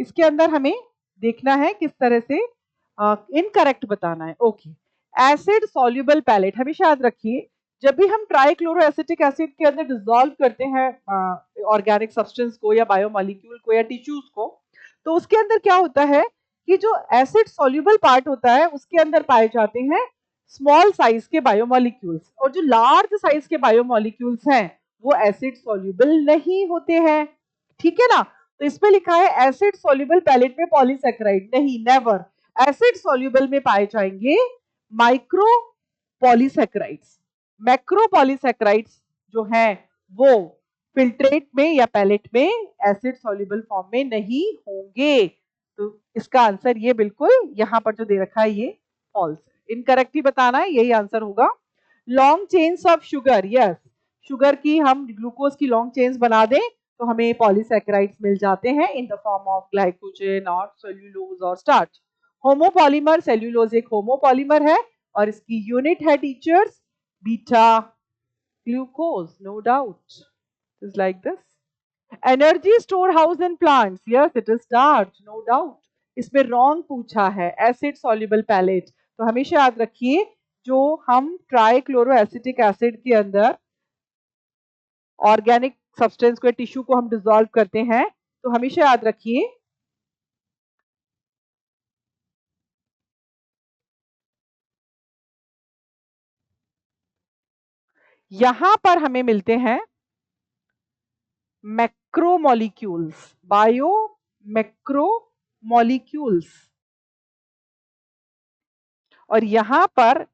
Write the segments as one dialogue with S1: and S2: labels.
S1: इसके अंदर हमें देखना है किस तरह से इनकरेक्ट बताना है। ओके, एसिड सॉल्युबल पैलेट हमेशा याद रखिए, जब भी हम ट्राइक्लोरोएसिटिक एसिड के अंदर डिसॉल्व करते हैं ऑर्गेनिक सब्सटेंस को या बायोमोलिक्यूल को या टिश्यूज को, तो उसके अंदर क्या होता है कि जो एसिड सॉल्युबल पार्ट होता है उसके अंदर पाए जाते हैं स्मॉल साइज के बायोमोलिक्यूल्स, और जो लार्ज साइज के बायोमोलिक्यूल्स हैं वो एसिड सॉल्युबल नहीं होते हैं। ठीक है ना? तो इस पे लिखा है एसिड सॉल्युबल पैलेट में पॉलीसैकेराइड नहीं, नेवर। एसिड सॉल्युबल में पाए जाएंगे माइक्रो पॉलीसैकेराइड्स। मैक्रो पॉलीसैकेराइड्स जो हैं वो फिल्ट्रेट में या पैलेट में एसिड सॉल्युबल फॉर्म में नहीं होंगे। तो इसका आंसर ये बिल्कुल यहाँ पर जो दे रखा है ये फॉल्स है, इनकरेक्ट ही बताना है, यही आंसर होगा। Long chains of sugar, yes, sugar की हम ग्लूकोज की लॉन्ग चेन्स बना दें तो हमें पॉलीसैकेराइड्स मिल जाते हैं in the form of glycogen और सेल्यूलोज और स्टार्च। होमोपॉलीमर, सेल्यूलोज एक होमोपॉलीमर है और इसकी यूनिट है teachers beta glucose, no doubt, is like this. Energy storehouse in plants, yes it is starch, no doubt. इसमें रॉन्ग पूछा है, एसिड सॉल्युबल पैलेट, तो हमेशा याद रखिए जो हम ट्राइक्लोरोएसिटिक एसिड के अंदर ऑर्गेनिक सब्सटेंस को, टिश्यू को हम डिसॉल्व करते हैं, तो हमेशा याद रखिए यहां पर हमें मिलते हैं मैक्रोमोलिक्यूल्स, बायो मैक्रोमोलिक्यूल्स, और यहां पर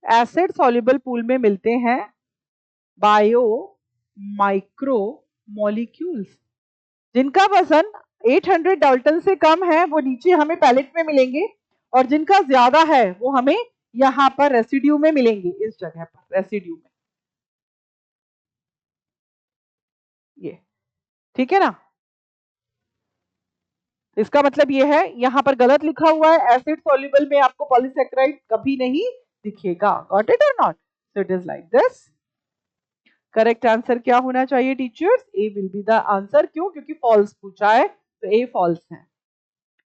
S1: एसिड सॉल्युबल पूल में मिलते हैं बायो माइक्रो मॉलिक्यूल्स। जिनका वजन 800 डाल्टन से कम है वो नीचे हमें पैलेट में मिलेंगे, और जिनका ज्यादा है वो हमें यहां पर रेसिड्यू में मिलेंगे, इस जगह पर रेसिड्यू में। ये ठीक है ना? इसका मतलब ये है, यहां पर गलत लिखा हुआ है, एसिड सॉल्युबल में आपको पॉलीसैकेराइड कभी नहीं दिखेगा। गॉट इट और not? So it is like this. Correct answer क्या होना चाहिए teachers? A will be the answer. क्यों? क्योंकि फॉल्स पूछा है, तो ए फॉल्स है।